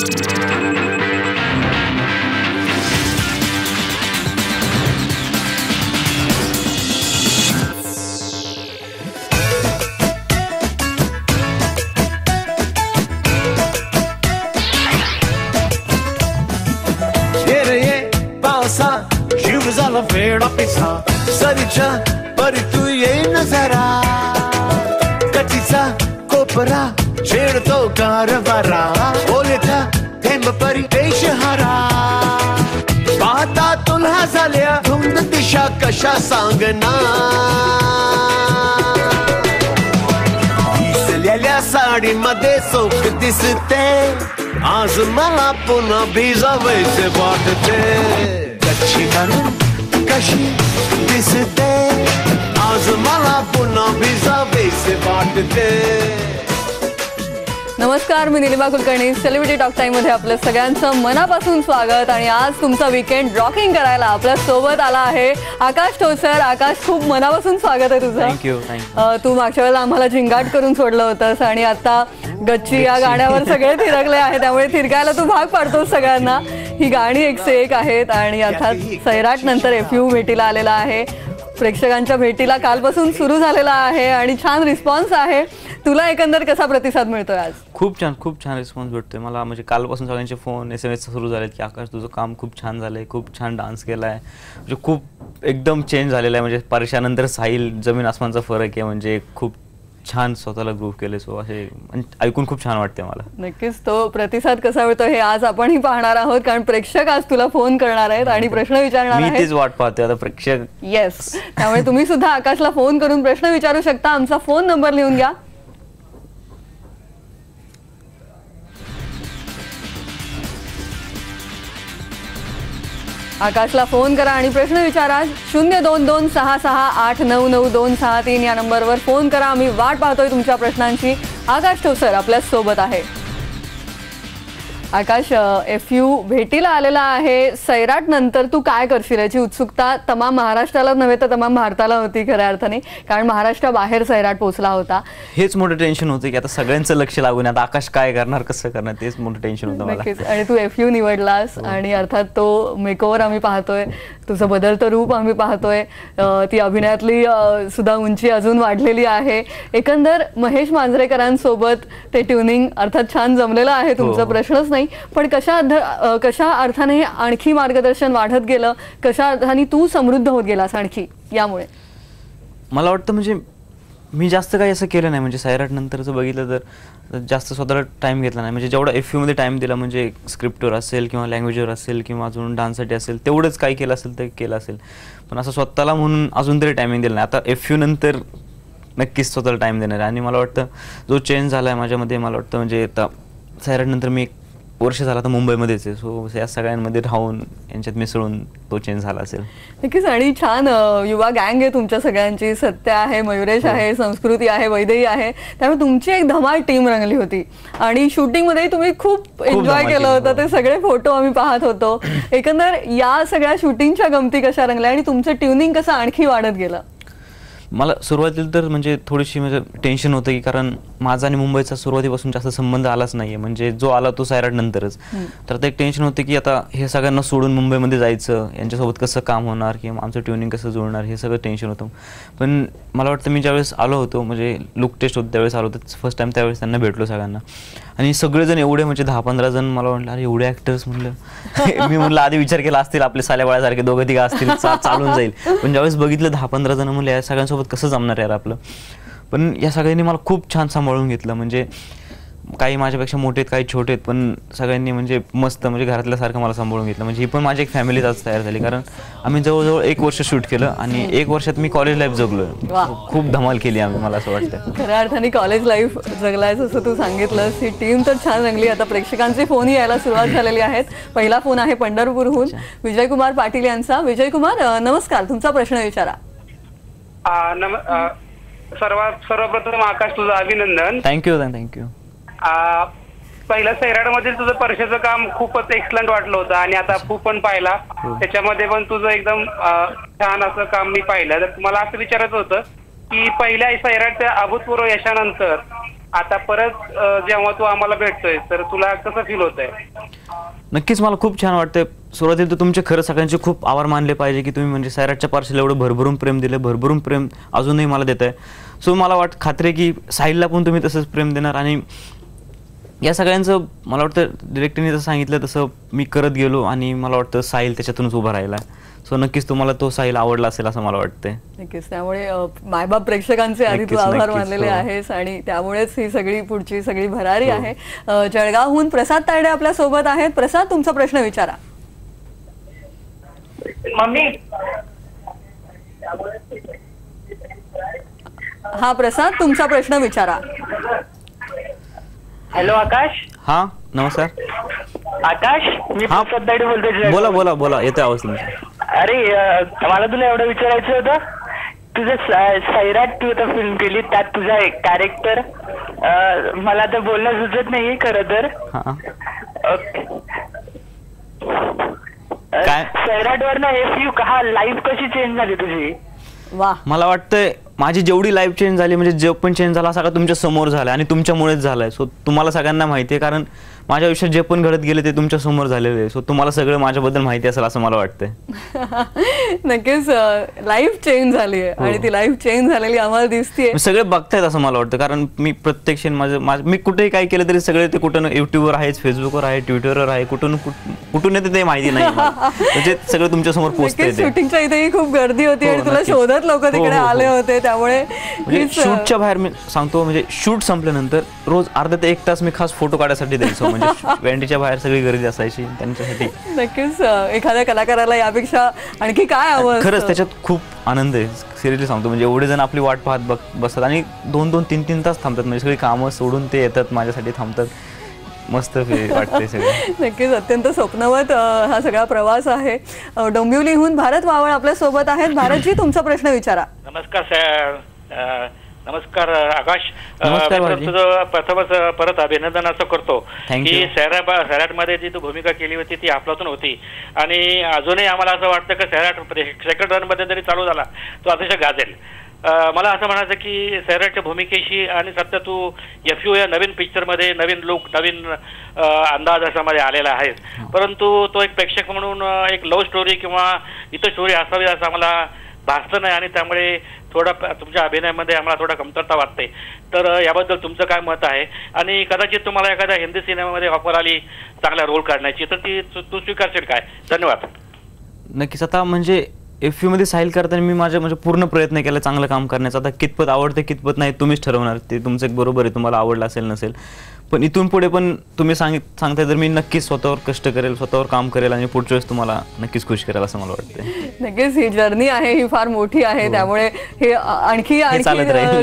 जीव झाला वेडा पिसा सरीच्या परी तू ये नजरा कचीचा कोपरा छेडतो कारभारा ओलेचा थेंब परी देशहारा पाहता तुला झाल्या धुंद दिशा कशा सांगना दिसलेल्या साडीमध्ये चोख दिसते आज मला पुन्हा भिजावायचे वाटते कच्ची म्हणून कशी दिसते आज मला पुन्हा भिजावायचे वाटते. नमस्कार, मी Nilima Kulkarni. Celebrity talk time मध्ये आपल्या सगळ्यांचं मनापासून स्वागत. आणि आज तुमचा वीकेंड रॉकिंग करायला आपल्या सोबत आला आहे आकाश ठोसर. आकाश, खूप मनापासून स्वागत आहे तुझं. थँक्यू. तू मागच्या वेळेला आम्हाला झिंगाट करून सोडलं होतंस आणि आता गच्ची या गाण्यावर सगळे थिरकले आहे, त्यामुळे थिरकायला तू भाग पाडतोस सगळ्यांना. ही गाणी एक से एक आहेत आणि अर्थात सैराट नंतर FU भेटीला आलेला आहे. प्रेक्षकांच्या भेटीला कालपासून सुरू झालेला आहे आणि छान रिस्पॉन्स आहे. तुला एकंदर कसा प्रतिसाद मिळतोय आज? खूप छान रिस्पॉन्स भेटतोय मला. म्हणजे कालपासून सगळ्यांचे फोन SMS सुरू झालेत की आकाश तुझं काम खूप छान झालंय, खूप छान डान्स केलाय, म्हणजे खूप एकदम चेंज झालेला आहे. म्हणजे परीक्षानंतर साहिल जमीन आसमानचा फरक आहे. म्हणजे खूप छान स्वतःला ग्रूव केले. सो असे ऐकून खूप छान वाटते मला. नक्कीच तो प्रतिसाद कसा मिळतो हे आज आपणही पाहणार आहोत, कारण प्रेक्षक आज तुला फोन करणार आहेत आणि प्रश्न विचारणार आहेत. मी तेच वाट पाहतोय आता प्रेक्षक. येस, त्यामुळे तुम्ही सुद्धा आकाशला फोन करून प्रश्न विचारू शकता. आमचा फोन नंबर लिहून घ्या. आकाशला फोन करा आणि प्रश्न विचारा. 0226689926 या नंबरवर फोन करा. आम्ही वाट पाहतोय तुमच्या प्रश्नांची. आकाश ठोसर आपल्या सोबत आहे. आकाश, FU भेटीला आलेला आहे. सैराट नंतर तू काय करशील याची उत्सुकता तमाम महाराष्ट्राला नव्हे तर तमाम भारताला होती खऱ्या अर्थाने, कारण महाराष्ट्राबाहेर सैराट पोहोचला होता. हेच मोठं टेन्शन होतं की आता सगळ्यांचं लक्ष लागून आता आकाश काय करणार, कसं करणार, तेच मोठं टेन्शन होतं मला. आणि तू FU निवडलास आणि अर्थात तो मेकओव्हर आम्ही पाहतोय, तुझं बदलतं रूप आम्ही पाहतोय, ती अभिनयातली सुद्धा उंची अजून वाढलेली आहे. एकंदर महेश मांजरेकरांसोबत ते ट्युनिंग अर्थात छान जमलेलं आहे तुमचं, प्रश्नच नाही. पण कशा अर्थाने आणखी मार्गदर्शन वाढत गेलं, कशा अर्थाने तू समृद्ध होत गेलास आणखी यामुळे? मला वाटतं म्हणजे मी जास्त काही असं केलं नाही. म्हणजे सैराट नंतरचं बघितलं तर जास्त स्वतःला टाईम घेतला नाही. म्हणजे जेवढा FU मध्ये टाईम दिला, म्हणजे स्क्रिप्टवर असेल किंवा लँग्वेजवर असेल किंवा अजून डान्ससाठी असेल, तेवढंच काही केलं असेल ते केलं असेल. पण असं स्वतःला म्हणून अजून तरी टायमिंग दिलं नाही. आता FU नंतर नक्कीच स्वतःला टाईम देणार आहे. आणि मला वाटतं जो चेंज झाला आहे माझ्यामध्ये, मला वाटतं म्हणजे आता सैराट नंतर मी 1 वर्ष झाला तर मुंबईमध्येच आहे. सो या सगळ्यांमध्ये राहून यांच्यात मिसळून तो चेंज झाला असेल. नक्कीच. आणि छान युवा गँग आहे तुमच्या सगळ्यांची. सत्य आहे, मयुरेश आहे, संस्कृती आहे, वैदेही आहे. त्यामुळे तुमची एक धमाल टीम रंगली होती आणि शूटिंगमध्ये तुम्ही खूप एन्जॉय केलं होतं. ते सगळे फोटो आम्ही पाहत होतो. एकंदर या सगळ्या शूटिंगच्या गमती कशा रंगल्या आणि तुमचं ट्युनिंग कसं आणखी वाढत गेलं? मला सुरुवातीला तर म्हणजे थोडीशी म्हणजे टेन्शन होतं की कारण माझा आणि मुंबईचा सुरुवातीपासून जास्त संबंध आलाच नाही आहे. म्हणजे जो आला तो सैराट नंतरच. तर ते एक टेन्शन होतं की आता हे सगळ्यांना सोडून मुंबईमध्ये जायचं, यांच्यासोबत कसं काम होणार किंवा आमचं ट्युनिंग कसं जुळणार, हे सगळं टेन्शन होतं. पण मला वाटतं मी ज्यावेळेस आलो होतो, म्हणजे लुक टेस्ट होतं त्यावेळेस आलो होतं फर्स्ट टाइम, त्यावेळेस त्यांना भेटलो सगळ्यांना. आणि सगळेजण एवढे म्हणजे 10-15 जण मला म्हटलं अरे एवढे ॲक्टर्स म्हणलं. मी म्हटलं आधी विचार केला असतील आपले साल्याबाळ्यासारखे 2-3 असतील, चालून जाईल. पण ज्यावेळेस बघितलं 10-15 जण म्हणले या सगळ्यांसोबत कसं जमणार यार आपलं. पण या सगळ्यांनी मला खूप छान सांभाळून घेतलं. म्हणजे काही माझ्यापेक्षा मोठे आहेत, काही छोटे आहेत, पण सगळ्यांनी म्हणजे मस्त म्हणजे घरातल्यासारखं मला सांभाळून घेतलं. म्हणजे ही पण माझी एक फॅमिलीच आज तयार झाली. कारण आम्ही जवळजवळ 1 वर्ष शूट केलं आणि 1 वर्षात मी कॉलेज लाईफ जगलोय. खूप धमाल केली आम्ही, मला असं वाटतं. खऱ्या अर्थाने कॉलेज लाईफ जगलायच असं तू सांगितलंस. ही टीम तर छान रंगली. आता प्रेक्षकांचे फोन यायला सुरुवात झालेली आहेत. पहिला फोन आहे पंढरपूरहून विजयकुमार पाटील यांचा. विजयकुमार, नमस्कार, तुमचा प्रश्न विचारा. सर्वप्रथम आकाश तुझं अभिनंदन. थँक्यू. पहिल्या सैराटमध्ये तुझं परशाचं काम खूपच एक्सलंट वाटलं होतं आणि आता तू पण पाहिला त्याच्यामध्ये पण तुझं एकदम छान असं काम मी पाहिलं. तर मला असं विचारायचं होतं की पहिल्या सैराटच्या अभूतपूर्व यशानंतर आता परत जेव्हा तू आम्हाला भेटतोय तर तुला कसं फील होतंय? नक्कीच मला खूप छान वाटतंय. सुरुवातीला तर तुमचे खरं सगळ्यांचे खूप आभार मानले पाहिजे की तुम्ही म्हणजे सैराटच्या पार्शल एवढं भरभरून प्रेम दिलं, भरभरून प्रेम अजूनही मला देत आहे. सो मला खात्री आहे की साहिलला पण तुम्ही तसंच प्रेम देणार. आणि या सगळ्यांचं मला वाटतं डिरेक्टरने जसं सांगितलं तसं मी करत गेलो आणि मला वाटतं साहिल त्याच्यातूनच उभा राहिला. सो नक्कीच तुम्हाला तो साहिल आवडला असेल असं मला वाटतंय. नक्कीच. त्यामुळे मायबाप प्रेक्षकांचे आधी तू आभार मानलेले आहेस आणि त्यामुळेच ही सगळी पुढची सगळी भरारी आहे. जळगावहून प्रसाद तायडे आपल्या सोबत आहेत. प्रसाद, तुमचा प्रश्न विचारा. मम्मी, हा प्रसाद, तुमचा प्रश्न विचारा. हॅलो आकाश. हा नमस्कार. आकाश, मी हा. प्रसाद तायडे बोलतोय. बोला बोला बोला, येतोय आवाज तुमचा. अरे मला तुला एवढं विचारायचं होतं, तुझं सैराट तू आता फिल्म केली, त्यात तुझा एक कॅरेक्टर मला तर बोलणं सुचत नाहीये खरं तर. काय सैराट वरनं हा लाईफ कशी चेंज झाली तुझी? वा, मला वाटतंय माझी जेवढी लाईफ चेंज झाली म्हणजे जे पण चेंज झाला सगळं तुमच्या समोर झालं आणि तुमच्यामुळेच झालंय. सो तुम्हाला सगळ्यांना माहिती आहे, कारण माझ्या आयुष्यात जे पण घडत गेले ते तुमच्या समोर झालेले आहे. सो तुम्हाला सगळं माझ्याबद्दल माहिती असेल असं मला वाटतंय. नक्कीच लाईफ चेंज झाली आहे आणि ती लाईफ चेंज झालेली आम्हाला दिसतीये. सगळे बघतायत असं मला वाटतं, कारण मी प्रत्यक्ष मी कुठेही काय केलं तरी सगळे ते कुठं युट्यूबवर आहेच, फेसबुकवर आहे, ट्विटरवर आहे, कुठून येते ते माहिती नाही म्हणजे सगळं तुमच्या समोर पोहोचतंय. शूटिंगच्या इथेही खूप गर्दी होती आणि तुला शोधत लोक तिकडे आले होते. त्यामुळे शूटच्या बाहेर मी सांगतो, म्हणजे शूट संपल्यानंतर रोज अर्धा ते 1 तास मी खास फोटो काढायसाठी द्यायचो. म्हणजे व्हॅनिटीच्या बाहेर सगळी गर्दी असायची त्यांच्यासाठी. नक्कीच एखाद्या कलाकाराला यापेक्षा आणखी काय हवं? खरंच त्याच्यात खूप आनंद आहे, सिरियसली सांगतो. म्हणजे एवढे जण आपली वाट पाहत बसतात आणि 2-2, 3-3 तास थांबतात. म्हणजे सगळी कामं सोडून ते येतात माझ्यासाठी, थांबतात. मस्त वाटते सगळं. नक्कीच अत्यंत स्वप्नवत हा सगळा प्रवास आहे. डोंबिवलीहून भारत वावळ आपल्या सोबत आहेत. भारतजी, तुमचा प्रश्न विचारा. नमस्कार आकाश. नमस्कार. तुझं प्रथमच परत अभिनंदन असं करतो की सैराटमध्ये जी तू भूमिका केली होती ती आपलातून होती आणि अजूनही आम्हाला असं वाटतं की सैराट सेकंड रनमध्ये जरी चालू झाला तो अतिशय गाजेल. मला असं म्हणायचं की सैराटच्या भूमिकेशी आणि सध्या तू FU या नवीन पिक्चरमध्ये नवीन लुक, नवीन अंदाज अशामध्ये आलेला आहे, परंतु तो एक प्रेक्षक म्हणून एक लव्ह स्टोरी किंवा इतर स्टोरी असावी असं आम्हाला भासतं नाही आणि त्यामुळे थोडा तुमच्या अभिनयामध्ये आम्हाला थोडा कमतरता वाटते. तर याबद्दल तुमचं काय मत आहे? आणि कदाचित तुम्हाला एखाद्या हिंदी सिनेमामध्ये ऑफर आली चांगला रोल करण्याची तर ती तू स्वीकारशील काय? धन्यवाद. नक्कीच. आता म्हणजे FU मध्ये साहिल करताना मी माझ्या म्हणजे पूर्ण प्रयत्न केला चांगलं काम करण्याचा. आता कितपत आवडते कितपत नाही तुम्हीच ठरवणार, ते तुमचं एक बरोबर आहे, तुम्हाला आवडलं असेल नसेल. पण इथून पुढे पण तुम्ही सांगताय तर मी नक्कीच स्वतःवर कष्ट करेल, स्वतःवर काम करेल आणि पुढच्या वेळेस तुम्हाला नक्कीच खुश करेल असं मला वाटतंय. नक्कीच ही जर्नी आहे, ही फार मोठी आहे. त्यामुळे हे आणखी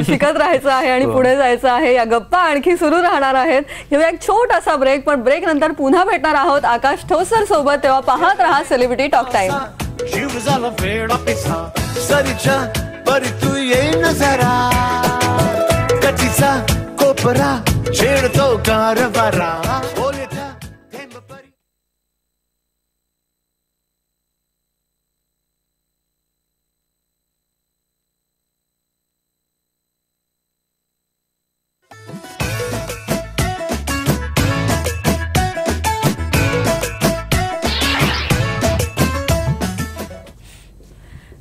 शिकत राहायचं आहे आणि पुढे जायचं आहे. या गप्पा आणखी सुरू राहणार आहेत. घेऊया एक छोटासा ब्रेक, पण ब्रेक नंतर पुन्हा भेटणार आहोत आकाश ठोसर सोबत. तेव्हा पाहत राहा सेलिब्रिटी टॉक टाइम. जीव झाला वेडा पिसा सरीच्या परी तू ये नजरा कचीचा कोपरा छेडतो कारभारा बोलता थेंब परी.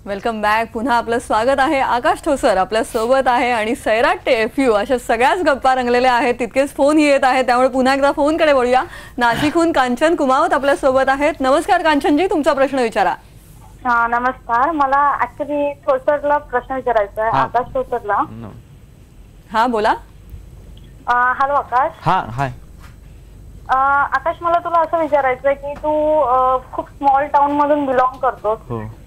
Welcome back. पुन्हा आपलं स्वागत आहे. आकाश ठोसर आपल्या सोबत आहे आणि सैराट ते FU अशा सगळ्याच गप्पा रंगलेल्या आहेत. तितकेच फोनही येत आहेत, त्यामुळे पुन्हा एकदा फोनकडे वळूया. नाशिकहून कांचन कुमावत आपल्या सोबत आहेत. नमस्कार कांचनजी, तुमचा प्रश्न विचारा. नमस्कार. मला ऍक्च्युली ठोसरला प्रश्न विचारायचा आहे, आकाश ठोसरला. हा बोला. हॅलो आकाश. हा हाय. आकाश, मला तुला असं विचारायचं आहे की तू खूप स्मॉल टाउन मधून बिलॉंग करतोस,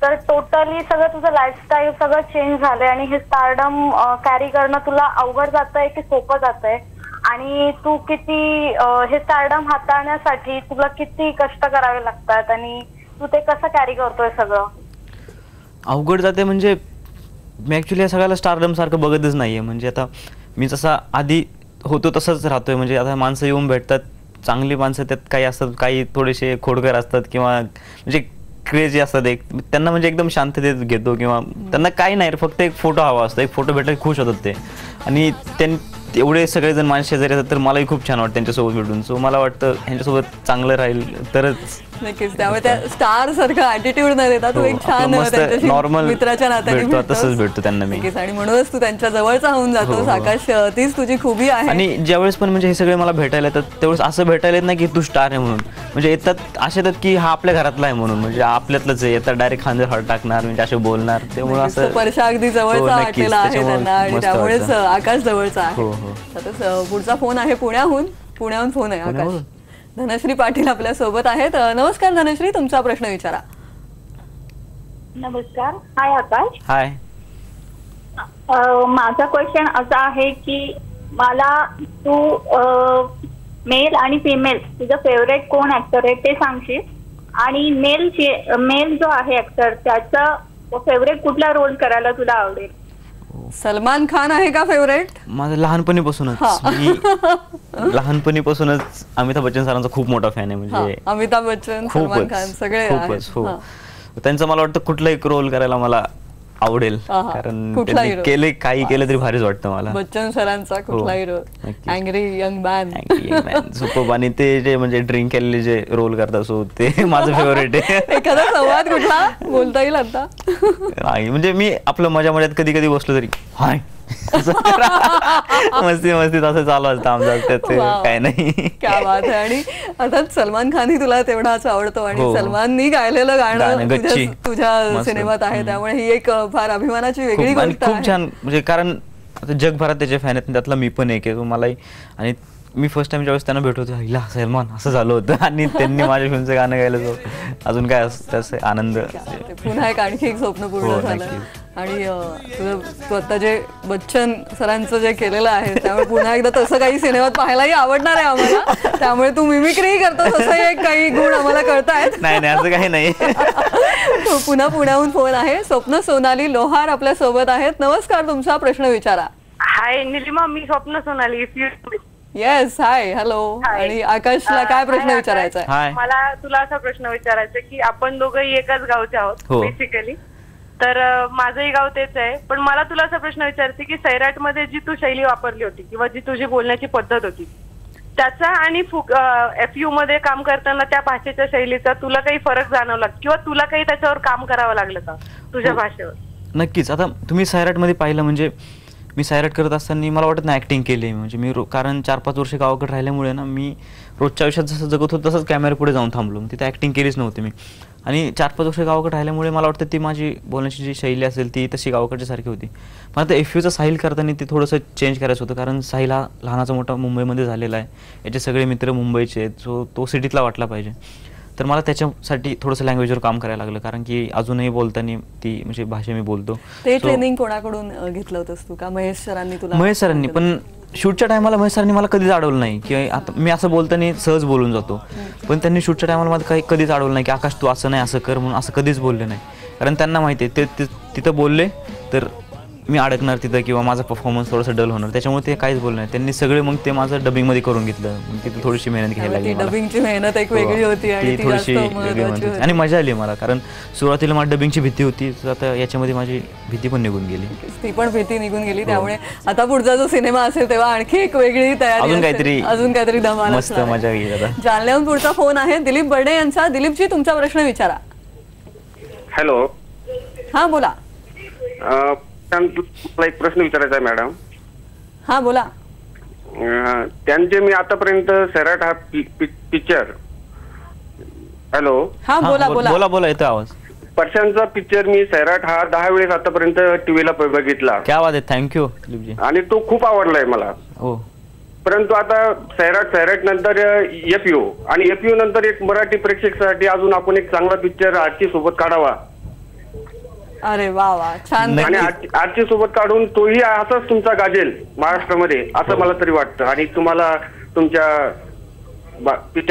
तर टोटली सगळं तुझं लाईफस्टाईल सगळं चेंज झालंय आणि हे स्टारडम कॅरी करणं तुला अवघड जातंय की सोपं जातंय? आणि तू किती हे स्टारडम हाताळण्यासाठी तुला किती कष्ट करावे लागतात आणि तू ते कसं कॅरी करतोय सगळं? अवघड जाते म्हणजे मी ॲक्च्युली या सगळ्याला स्टारडम सारखं बघतच नाहीये. म्हणजे आता मी जसा आधी होतो तसंच राहतोय. म्हणजे आता माणसं येऊन भेटतात, चांगली माणसं त्यात काही असतात, काही थोडेसे खोडकर असतात किंवा म्हणजे क्रेझी असतात. एक त्यांना म्हणजे एकदम शांततेत घेतो किंवा त्यांना काही नाही, फक्त एक फोटो हवा असतो. एक फोटो भेटला खुश होतात ते. आणि एवढे सगळेजण माझ्या शेजारी असतात तर मलाही खूप छान वाटतं त्यांच्यासोबत भेटून. सो मला वाटतं ह्यांच्यासोबत चांगलं राहील तरच. नक्कीच. त्यामुळे त्या स्टार सारखा ऍटिट्यूड न देता तू एक छान त्यांच्याशी नॉर्मल मित्राच्या नात्याने तसंच भेटतो त्यांना मी. आणि म्हणूनच तू त्यांच्या जवळचा होऊन जातोस. आकाश, तीच तुझी खूबी आहे. आणि ज्यावेळेस पण म्हणजे हे सगळे मला भेटायला येतात त्यावेळेस असं भेटायला येत नाही की तू स्टार आहे म्हणून. म्हणजे येतात असे येतात की हा आपल्या घरातला आहे म्हणून, म्हणजे आपल्यातलंच आहे. येतात डायरेक्ट खांद्यावर हात टाकणार, म्हणजे असे बोलणार. त्यामुळे असं स्पर्शा अगदी जवळचा वाटलेला आहे त्यांना आणि त्यामुळेच आकाश जवळचा आहे. आता पुढचा फोन आहे पुण्याहून फोन आहे आकाश. धनश्री पाटील आपल्या सोबत आहेत. नमस्कार धनश्री, तुमचा प्रश्न विचारा. नमस्कार. हाय आकाश. हाय. माझा क्वेश्चन असा आहे की मला तू मेल आणि फिमेल तुझं फेवरेट कोण ऍक्टर आहे ते सांगशील, आणि मेल जो आहे ऍक्टर त्याचा फेवरेट कुठला रोल करायला तुला आवडेल? सलमान खान आहे का फेवरेट? माझं लहानपणीपासूनच अमिताभ बच्चन सरांचा खूप मोठा फॅन आहे. म्हणजे अमिताभ बच्चन, सलमान खान सगळे खूपच. हो, त्यांचा मला वाटतं कुठलाही रोल करायला मला आवडेल, कारण केले काही केलं तरी भारीच वाटतं मला. बच्चन सरांचा कुठलाही role, angry young man super. आणि ते जे म्हणजे ड्रिंक केलेले जे रोल करतात सो ते माझं फेवरेट आहे. एखादा संवाद कुठला बोलता येईल आता? नाही, म्हणजे मी आपलं मजात कधी कधी बसलो तरी हाय मस्ती असं चालू असतं आमचं, त्याचं काय नाही. क्या बात आहे. आणि अर्थात सलमान खानही तुला तेवढाच आवडतो आणि सलमाननी गायलेलं गाणं तुझ्या सिनेमात आहे, त्यामुळे ही एक फार अभिमानाची वेगळी गोष्ट आहे. खूप छान, म्हणजे कारण जगभरात त्याचे फॅन आहेत, त्यातला मी पण एक आहे. मलाही, आणि मी फर्स्ट टाइम ज्यावेळेस त्यांना भेटतो हिला सलमान असं झालं होतं आणि त्यांनी माझ्या फिल्मचं गाणं गायलं, तो अजून काय त्याचा आनंद. पुन्हा एक आणखी एक स्वप्न पूर्ण झालं. आणि तू आता जे बच्चन सरांचं जे केलेलं आहे त्यामुळे पुन्हा एकदा तसं काही सिनेमात पाहायलाही आवडणार आहे आम्हाला. त्यामुळे तू मिमिक्री करतोस असं एक काही गुण आम्हाला कळतायत. नाही असं काही नाही. पुन्हा पुण्याहून फोन आहे. स्वप्न सोनाली लोहार आपल्या सोबत आहेत. नमस्कार, तुमचा प्रश्न विचारा. हाय निलिमा, मी स्वप्न सोनाली. येस, हाय, हॅलो. आणि आकाशला काय प्रश्न विचारायचा आहे? मला तुला असा प्रश्न विचारायचा की आपण दोघंही एकाच गावचे आहोत बेसिकली, तर माझंही गाव तेच आहे. पण मला तुला असा प्रश्न विचारायचा की सैराटमध्ये जी तू शैली वापरली होती किंवा जी तुझी बोलण्याची पद्धत होती त्याचा आणि FU मध्ये काम करताना त्या भाषेच्या शैलीचा तुला काही फरक जाणवला किंवा तुला काही त्याच्यावर काम करावं लागलं का तुझ्या भाषेवर? नक्कीच. आता तुम्ही सैराटमध्ये पाहिलं, म्हणजे मी सैराट करत असताना मला वाटत नाही ॲक्टिंग केली. म्हणजे मी कारण 4-5 वर्ष गावाकडे राहिल्यामुळे ना, मी रोजच्या आयुष्यात जसं जगत होतो तसंच कॅमेरा पुढे जाऊन थांबलो. तिथे ॲक्टिंग केलीच नव्हती मी. आणि 4-5 वर्ष गावाकडे राहिल्यामुळे मला वाटतं ती माझी बोलण्याची जी शैली असेल ती तशी गावाकडच्या सारखी होती. मला तर FUचं साहिल करताना ते थोडंसं चेंज करायचं होतं, कारण साहिल हा लहानाचा मोठा मुंबईमध्ये झालेला आहे. याचे सगळे मित्र मुंबईचे आहेत, सो तो सिटीतला वाटला पाहिजे. तर मला त्याच्यासाठी थोडंसं लँग्वेजवर काम करायला लागलं, कारण की अजूनही बोलताना ती म्हणजे भाषा मी बोलतो. ते ट्रेनिंग कोणाकडून घेतलं होतंस तू? का महेश सरांनी तुला? महेश सरांनी. पण शूटच्या टायमाला महेश सरांनी मला कधीच अडवलं नाही की आता मी असं बोलताना सहज बोलून जातो, पण त्यांनी शूटच्या टायमाला मला काही कधीच अडवलं नाही की आकाश तू असं नाही असं कर म्हणून, असं कधीच बोलले नाही. कारण त्यांना माहिती आहे ते तिथं बोलले तर मी अडकणार तिथं किंवा माझा परफॉर्मन्स थोडंसं डल होणार, त्याच्यामुळे ते काहीच बोलले नाही. त्यांनी सगळे मग ते माझं डबिंगमध्ये करून घेतलं. तिथे थोडीशी मेहनत घ्यायला लागली. डबिंगची मेहनत एक वेगळी होती आणि थोडीशी आणि मजा आली मला, कारण सुरुवातीला मला डबिंगची भीती होती, तर आता याच्यामध्ये माझी भीती पण निघून गेली. ती पण भीती निघून गेली. त्यामुळे आता पुढचा जो सिनेमा असेल तेव्हा आणखी एक वेगळी तयारी, अजून काहीतरी धमाल, मस्त मजा येईल. आता जालन्याहून पुढचा फोन आहे दिलीप बर्डे यांचा. दिलीपजी, तुमचा प्रश्न विचारा. हॅलो. हा, बोला. मला एक प्रश्न विचारायचा आहे मॅडम. हा, बोला. त्यांचे मी आतापर्यंत सैराट हा पिक्चर. हॅलो. हा, बोला येतो आवाज. परशांचा पिक्चर मी सैराट हा 10 वेळेस आतापर्यंत टीव्हीला बघितला. क्या बात आहे, थँक्यू. आणि तो खूप आवडलाय मला. हो. परंतु आता सैराट नंतर FU आणि FU नंतर एक मराठी प्रेक्षकासाठी अजून आपण एक चांगला पिक्चर आरची सोबत काढावा. अरे वा, छान. आणि आरची सोबत काढून तोही असाच तुमचा गाजेल महाराष्ट्रामध्ये असं मला तरी वाटतं. आणि तुम्हाला तुमच्या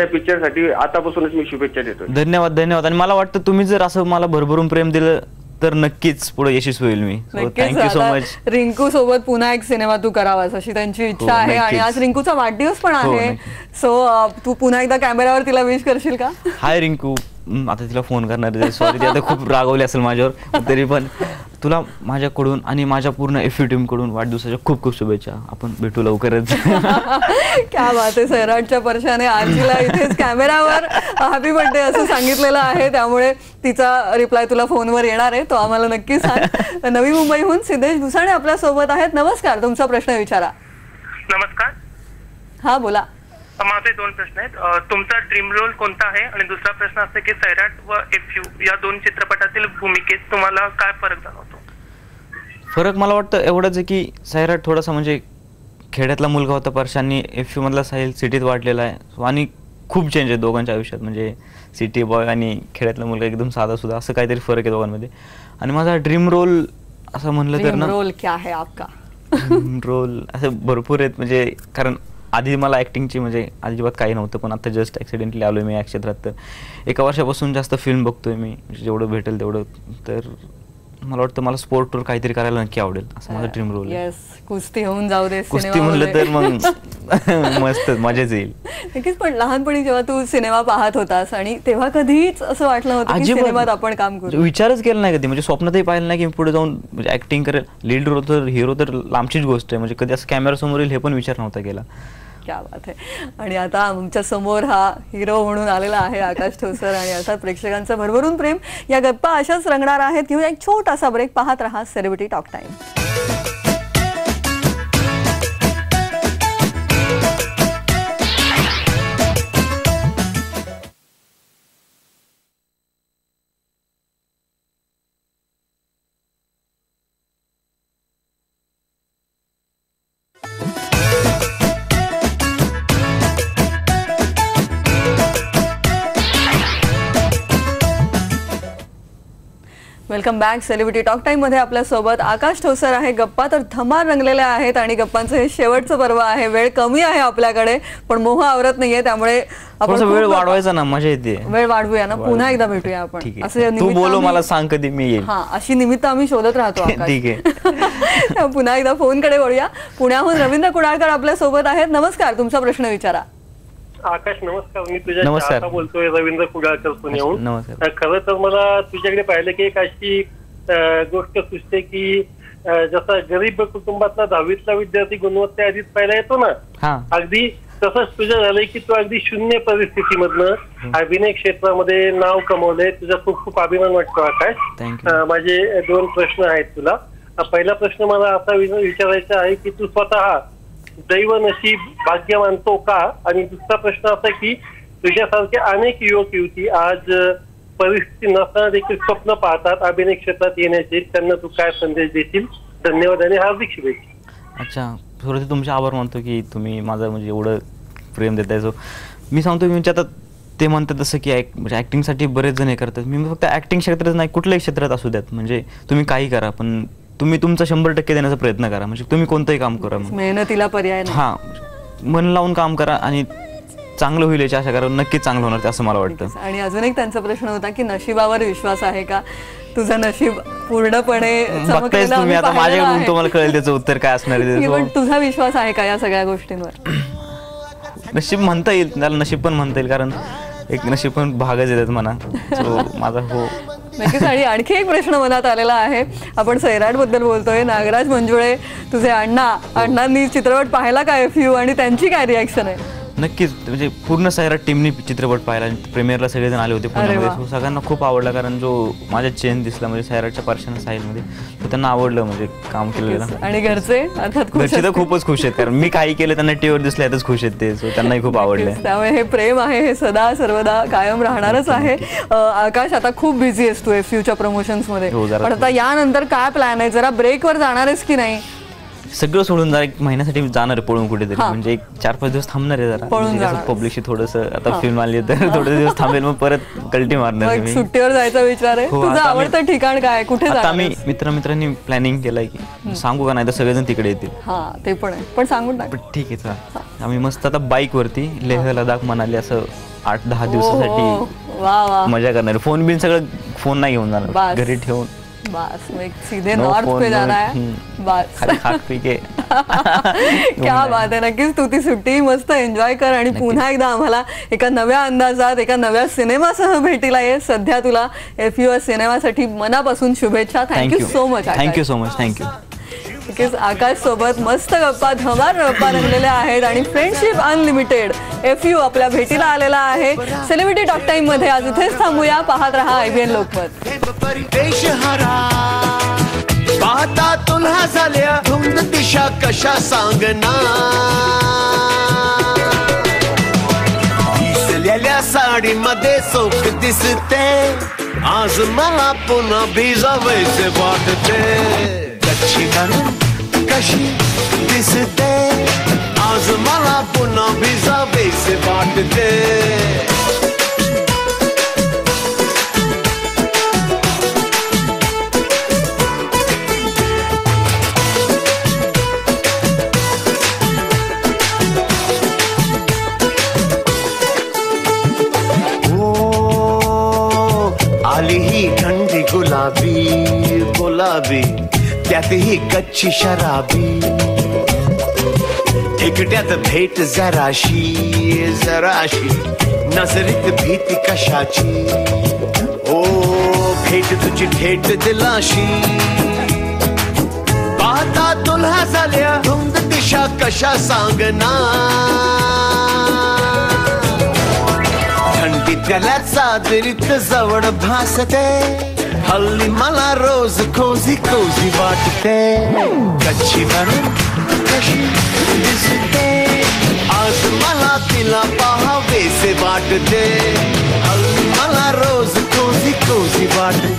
पिक्चर साठी आतापासूनच मी शुभेच्छा देतो. धन्यवाद. आणि मला वाटतं तुम्ही जर असं मला भरभरून प्रेम दिलं तर नक्कीच पुढे यशस्वी होईल मी. Thank you so much. रिंकू सोबत पुन्हा एक सिनेमा तू करावास अशी त्यांची इच्छा आहे. आणि आज रिंकूचा वाढदिवस पण आहे, सो तू पुन्हा एकदा कॅमेरावर तिला विश करशील का? हाय रिंकू, आता तिला फोन करणार, सॉरी ती आता खूप रागवली असेल माझ्यावर, तरी पण तुला माझ्याकडून आणि माझ्या पूर्ण एफयू टीमकडून वाढदिवसाच्या खूप खूप शुभेच्छा. आपण भेटू लवकरच. क्या बात आहे. सैराटच्या परशाने आजीला इथेच कॅमेरावर हॅपी बर्थडे असं सांगितलेलं आहे, त्यामुळे तिचा रिप्लाय तुला फोनवर येणार आहे, तो आम्हाला नक्की सांग. नवी मुंबईहून सिद्धेश भुसाणे आपल्या सोबत आहेत. नमस्कार, तुमचा प्रश्न विचारा. नमस्कार. हा बोला. माझे 2 प्रश्न आहेत. तुमचा ड्रीम रोल कोणता आहे, आणि दुसरा प्रश्न असा की सैराट व एफयू या 2 चित्रपटातील भूमिकेत तुम्हाला काय फरक जाणवतो? फरक मला वाटतं एवढंच आहे की सैराट थोडासा म्हणजे खेड्यातला मुलगा होता परशांनी, एफयू मधला साहिल सिटीत वाढलेला आहे, आणि खूप चेंज आहे दोघांच्या आयुष्यात. म्हणजे सिटी बॉय आणि खेड्यातला मुलगा एकदम साधा सुद्धा, असं काहीतरी फरक आहे दोघांमध्ये. आणि माझा ड्रीम रोल असं म्हणलं तर ना, रोल क्या है आपका? रोल असं भरपूर आहेत, म्हणजे कारण आधी मला ॲक्टिंगची म्हणजे अजिबात काही नव्हतं, पण आता जस्ट ॲक्सिडेंटली आलो मी या क्षेत्रात. तर एका वर्षापासून जास्त फिल्म बघतोय मी, जेवढं भेटेल तेवढं. तर मला वाटतं मला स्पोर्ट टूर काहीतरी करायला नक्की आवडेल, असं माझं ड्रीम रोल आहे. कुस्ती होऊन जाऊ दे, कुस्ती म्हणलं तर मग मस्त मजाच येईल. नक्कीच. पण लहानपणी जेव्हा तू सिनेमा पाहत होतास, आणि तेव्हा कधीच असं वाटलं होतं की सिनेमात आपण काम करू? विचारच केला नाही कधी, म्हणजे स्वप्नातही पाहिलं नाही की पुढे जाऊन म्हणजे ऍक्टिंग करेल. लीड रोल तर हिरो तर लांबचीच गोष्ट आहे, म्हणजे कधी असं कॅमेरा समोर येईल हे पण विचार नव्हता केला. क्या बात आहे. आणि आता आमच्या समोर हा हिरो म्हणून आलेला आहे आकाश ठोसर, आणि अर्थात प्रेक्षकांचं भरभरून प्रेम. या गप्पा अशाच रंगणार आहेत. घेऊया एक छोटासा ब्रेक. पाहत रहा celebrity talk time. Welcome back. Celebrity talk time मध्ये आपल्या सोबत आकाश ठोसर आहे. गप्पा तर धमाल रंगलेल्या आहेत, आणि गप्पांचं हे शेवटचं पर्व आहे. वेळ कमी आहे आपल्याकडे, पण मोह आवरत नाहीये, त्यामुळे आपण वेळ वाढवायचा ना, मजा येते. वेळ वाढवूया ना, पुन्हा एकदा भेटूया आपण. असं तू बोलो, मला सांग कधी मी येईल. हा, अशी निमित्त आम्ही शोधत राहतो. ठीक आहे. पुन्हा एकदा फोन कडे वळूया. पुण्याहून रवींद्र कुडाळकर आपल्या सोबत आहेत. नमस्कार, तुमचा प्रश्न विचारा. आकाश नमस्कार. मी तुझ्या बोलतोय, रवींद्र कुडाळकर पुण्याहून. खरं तर मला तुझ्याकडे पाहिलं की एक अशी गोष्ट सुचते की जसा गरीब कुटुंबातला 10वीतला विद्यार्थी गुणवत्ता आधीच पाहायला येतो ना, अगदी तसंच तुझं झालंय की तू अगदी शून्य परिस्थितीमधनं अभिनय क्षेत्रामध्ये नाव कमवलंय. तुझा खूप खूप अभिमान वाटतो आकाश. माझे 2 प्रश्न आहेत तुला. पहिला प्रश्न मला असा विचारायचा आहे की तू स्वतः दैव नशीब भाग्य मानतो का? आणि दुसरा प्रश्न असा की तुझ्यासारखे अनेक युवक युवती आज परिस्थिती नसताना देखील स्वप्न पाहतात अभिनय क्षेत्रात येण्याचे, त्यांना तू काय संदेश देशील? धन्यवाद आणि हार्दिक शुभेच्छा. अच्छा, सुरुवाती तुमचे आभार मानतो की तुम्ही माझं म्हणजे एवढं प्रेम देताय. जो मी सांगतो की म्हणजे आता ते म्हणतात तसं की म्हणजे ऍक्टिंगसाठी बरेच जण हे करतात. मी फक्त ऍक्टिंग क्षेत्रात नाही, कुठल्याही क्षेत्रात असू द्यात, म्हणजे तुम्ही काही करा, पण तुम्ही तुमचा 100% देण्याचा प्रयत्न करा. म्हणजे तुम्ही कोणतंही काम करा, मेहनतीला पर्याय नाही. हा, मन लावून काम करा आणि चांगलं होईल याची आशा करा. नक्कीच चांगलं होणार असं मला वाटतं. आणि अजून एक त्यांचा प्रश्न होता की नशिबावर विश्वास आहे का? तुझं नशीब पूर्णपणे तुम्ही आता माझ्याकडून तुम्हाला कळेल त्याचं उत्तर काय असणार आहे. पण तुझा विश्वास आहे का या सगळ्या गोष्टींवर? नशीब म्हणता येईल, त्याला नशीब पण म्हणता येईल, कारण एक नशीब पण भागच येतात म्हणा. माझा हो नक्कीच. आणि आणखी एक प्रश्न मनात आलेला आहे. आपण सैराट बद्दल बोलतोय. नागराज मंजुळे तुझे अण्णांनी चित्रपट पाहिला का एफयू, आणि त्यांची काय रिॲक्शन आहे? नक्कीच, म्हणजे पूर्ण सैराट टीमनी चित्रपट पाहिला. प्रीमियरला सगळेजण आले होते पुण्यामध्ये. सगळ्यांना खूप आवडला, कारण जो माझा चेन दिसला म्हणजे सैराटच्या परशाना साहिलमध्ये, तो त्यांना आवडलं म्हणजे काम केलेलं. आणि घरचे अर्थात घरचे तर खूपच खुश आहेत, कारण मी काही केलं त्यांना टीव्हीवर दिसलं यातच खुश आहेत ते. त्यांनाही खूप आवडलं. त्यामुळे हे प्रेम आहे हे सदा सर्वदा कायम राहणारच आहे. आकाश, आता खूप बिझी आहेस तू एफयूच्या प्रमोशन्स मध्ये, पण आता यानंतर काय प्लॅन आहे? जरा ब्रेकवर जाणार आहेस की नाही? सगळं सोडून जरा 1 महिन्यासाठी जाणार आहे पळून कुठेतरी, म्हणजे एक 4-5 दिवस थांबणार आहे जरा पब्लिकशी थोडंसं. आता फिल्म आली तर थोडे दिवस थांबेल, मग परत कल्टी मारणार. सुट्टीवर जायचा विचार आहे? तुझं आवडतं ठिकाण काय, कुठे? आता आम्ही मित्रांनी प्लॅनिंग केलंय की सांगू का नाही तर सगळेजण तिकडे येतील. हा, ते पण आहे, पण सांगून टाक. ठीक आहे, चला. आम्ही मस्त आता बाईक वरती लेह लडाख मनाली असं 8-10 दिवसासाठी मजा करणार. फोन बिन सगळं फोन नाही घेऊन जाणार, घरी ठेवून बस मैं सीधे नॉर्थ पे जाना है बस. क्या बात आहे. नक्कीच तू ती सुट्टी मस्त एन्जॉय कर आणि पुन्हा एकदा आम्हाला एका नव्या अंदाजात एका नव्या सिनेमासह भेटीला ये. सध्या तुला FU सिनेमासाठी मनापासून शुभेच्छा. Thank you so much. Thank you so much. Thank you. Akash सोबत मस्त गप्पा धमार गप्पा रंगलेल्या आहेत आणि फ्रेंडशिप अनलिमिटेड FU आपल्या भेटीला आलेला आहे. सेलिब्रिटी टॉक टाइम मध्ये आज इथेच थांबूया. पाहत रहा IBN लोकमत. पाहता तुला झाल्या धुंद दिशा कशा सांगना. दिसलेल्या साडीमध्ये चोख दिसते आज मला पुन्हा भिजावयाचे वाटते. कच्ची कशी दिसते आज मला पुन्हा भिजावयाचे वाटते. आली ही थंडी गुलाबी गुलाबी त्यातही कच्ची शराबी. एकट्यात भेट जराशी जराशी नजरेत भीती कशाची. ओ भेट तुझी थेट दिलाशी. पाहता तुला झाल्या धुंद दिशा कशा सांगना. थंडी त्याला चादरीत जवळ भासते. हल्ली मला रोज कोझी कोझी वाटते. कच्ची कशी दिसते आज मला तिला पाहावेसे वाटते. हल्ली मला रोज कोझी कोझी वाटते.